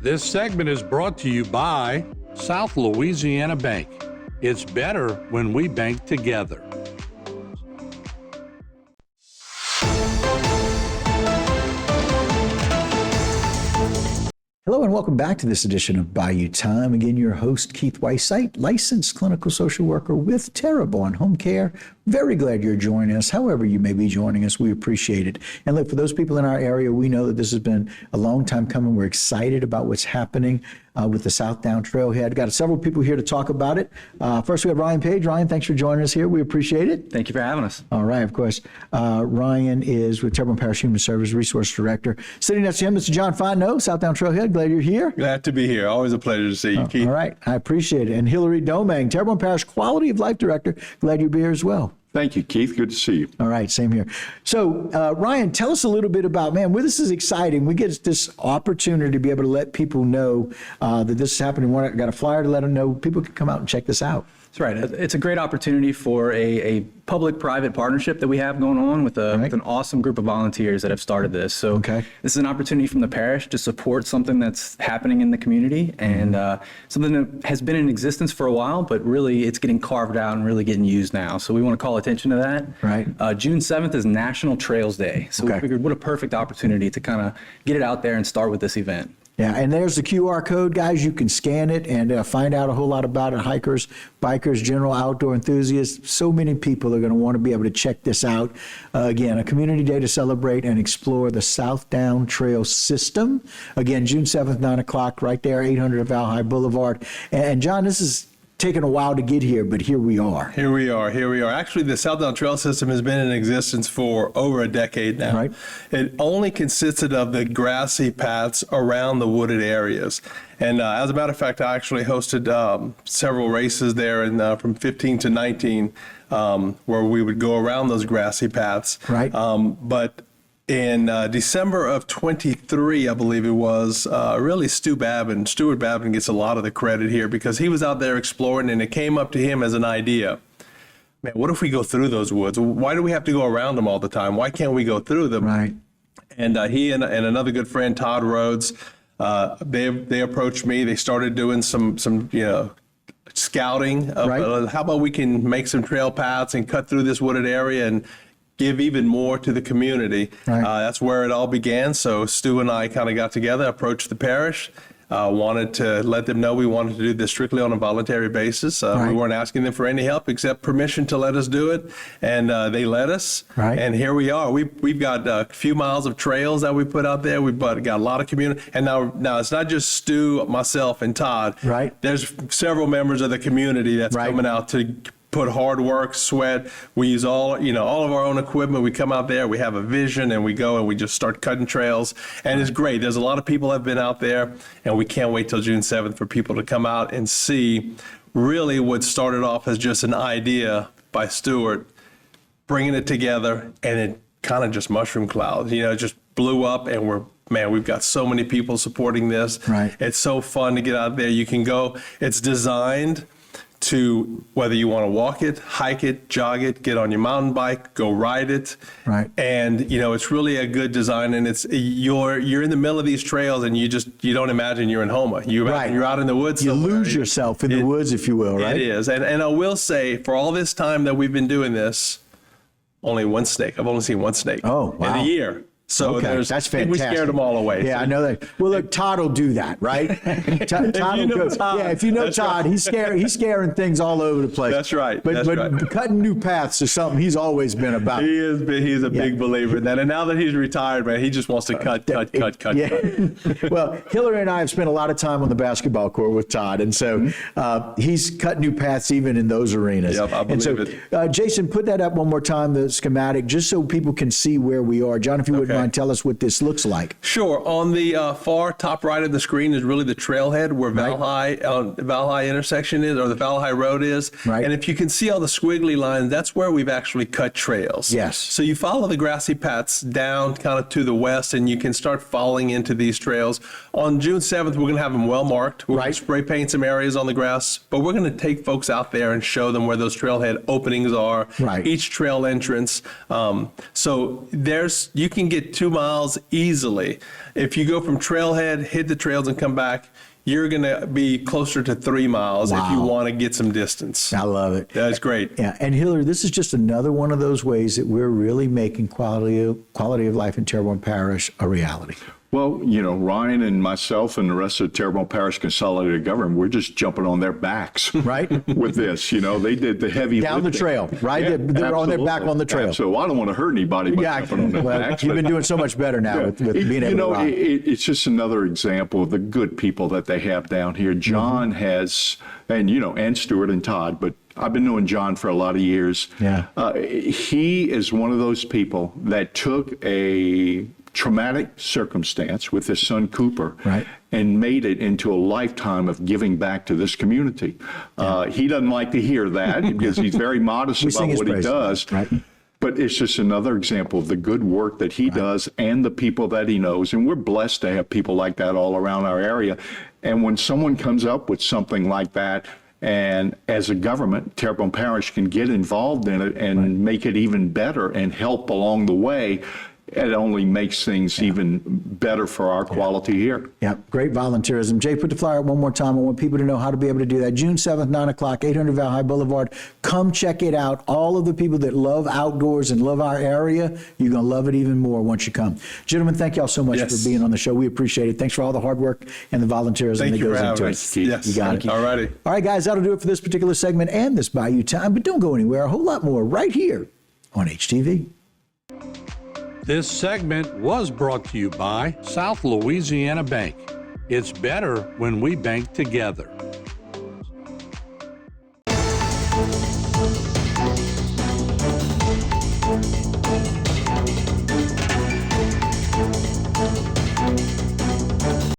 This segment is brought to you by South Louisiana Bank. It's better when we bank together. Hello and welcome back to this edition of Bayou Time. Again, your host, Keith Weissite, licensed clinical social worker with Terrebonne Home Care. Very glad you're joining us. However you may be joining us, we appreciate it. And look, for those people in our area, we know that this has been a long time coming. We're excited about what's happening with the Southdown Trailhead. Got several people here to talk about it. First, we have Ryan Page. Ryan, thanks for joining us here. We appreciate it. Thank you for having us. All right, of course. Ryan is with Terrebonne Parish Human Service Resource Director. Sitting next to him, Mr. John Fontenot, Southdown Trailhead. Glad you're here. Glad to be here. Always a pleasure to see you, Keith. All right, I appreciate it. And Hillary Domang, Terrebonne Parish Quality of Life Director. Glad you're here as well. Thank you, Keith. Good to see you. All right, same here. So, Ryan, tell us a little bit about, this is exciting. We get this opportunity to be able to let people know that this is happening. I got a flyer to let them know. People can come out and check this out. That's right. It's a great opportunity for a public-private partnership that we have going on with an awesome group of volunteers that have started this. So this is an opportunity from the parish to support something that's happening in the community and something that has been in existence for a while, but really it's getting carved out and really getting used now. So we want to call attention to that. Right. June 7th is National Trails Day. So we figured what a perfect opportunity to kind of get it out there and start with this event. Yeah, and there's the QR code, guys. You can scan it and find out a whole lot about it. Hikers, bikers, general outdoor enthusiasts. So many people are going to want to be able to check this out. Again, a community day to celebrate and explore the Southdown Trail system. Again, June 7th, 9 o'clock, right there, 800 Valhalla Boulevard. And John, this is taken a while to get here, but here we are. Here we are. Actually, the Southdown Trail System has been in existence for over a decade now. Right. It only consisted of the grassy paths around the wooded areas. And as a matter of fact, I actually hosted several races there from 15 to 19 where we would go around those grassy paths. Right. But in December of 23, I believe it was, really Stuart Babin gets a lot of the credit here because he was out there exploring and it came up to him as an idea. Man, what if we go through those woods? Why do we have to go around them all the time? Why can't we go through them? Right. And he and another good friend, Todd Rhodes, they approached me. They started doing some scouting. How about we can make some trail paths and cut through this wooded area and give even more to the community. Right. That's where it all began. So Stu and I kind of got together, approached the parish, wanted to let them know we wanted to do this strictly on a voluntary basis. We weren't asking them for any help except permission to let us do it. And they let us. Right. And here we are. We've got a few miles of trails that we put out there. We've got a lot of community. And now it's not just Stu, myself, and Todd. Right. There's several members of the community that's coming out to put hard work, sweat. We use all of our own equipment. We come out there, we have a vision, and we go and we just start cutting trails. And it's great. There's a lot of people have been out there, and we can't wait till June 7th for people to come out and see really what started off as just an idea by Stuart, bringing it together, and it kind of just mushroom clouds. It just blew up, and we've got so many people supporting this. Right. It's so fun to get out there. You can go. It's designed to whether you want to walk it, hike it, jog it, get on your mountain bike, go ride it. Right. And it's really a good design, and you're in the middle of these trails and you don't imagine you're in Houma. You're out in the woods. You somewhere. lose yourself in the woods, if you will, right? It is. And I will say, for all this time that we've been doing this, only one snake. I've only seen one snake in a year. So that's fantastic. We scared them all away. Yeah, I know that. Well, look, Todd will do that, right? Todd will go. Yeah, if you know Todd, he's scaring things all over the place. That's right. But cutting new paths is something he's always been about. He's a big believer in that. And now that he's retired, man, he just wants to cut. Well, Hillary and I have spent a lot of time on the basketball court with Todd, and so he's cut new paths even in those arenas. Yep, I believe it. Jason, put that up one more time, the schematic, just so people can see where we are. John, if you wouldn't mind, tell us what this looks like. Sure. On the far top right of the screen is really the trailhead where Valhalla intersection is, or the Valhalla Road is. Right. And if you can see all the squiggly lines, that's where we've actually cut trails. Yes. So you follow the grassy paths down kind of to the west, and you can start falling into these trails. On June 7th, we're going to have them well marked. We're going to spray paint some areas on the grass, but we're going to take folks out there and show them where those trailhead openings are, each trail entrance. So you can get hit 2 miles easily. If you go from Trailhead, hit the trails and come back, you're going to be closer to 3 miles if you want to get some distance. I love it. That's great. Yeah, and Hillary, this is just another one of those ways that we're really making quality of life in Terrebonne Parish a reality. Well, you know, Ryan and myself and the rest of the Terrebonne Parish Consolidated Government, we're just jumping on their backs, right? With this, you know, they did the heavy down lifting. the trail, right? Yeah, they're on their back on the trail. So I don't want to hurt anybody by jumping on their backs. You've been doing so much better now with being able to ride. It's just another example of the good people that they have down here. John has, and you know, and Stuart and Todd, but I've been knowing John for a lot of years. Yeah. He is one of those people that took a traumatic circumstance with his son Cooper, right, and made it into a lifetime of giving back to this community. He doesn't like to hear that because he's very modest about what he does. Right. But it's just another example of the good work that he does and the people that he knows. And we're blessed to have people like that all around our area. And when someone comes up with something like that, and as a government, Terrebonne Parish can get involved in it and make it even better and help along the way, it only makes things even better for our quality here. Yeah, great volunteerism. Jay, put the flyer up one more time. I want people to know how to be able to do that. June 7th, 9 o'clock, 800 Val High Boulevard. Come check it out. All of the people that love outdoors and love our area, you're going to love it even more once you come. Gentlemen, thank y'all so much for being on the show. We appreciate it. Thanks for all the hard work and the volunteerism that goes into it. Yes. You got it. All righty. All right, guys, that'll do it for this particular segment and this Bayou Time. But don't go anywhere. A whole lot more right here on HTV. This segment was brought to you by South Louisiana Bank. It's better when we bank together.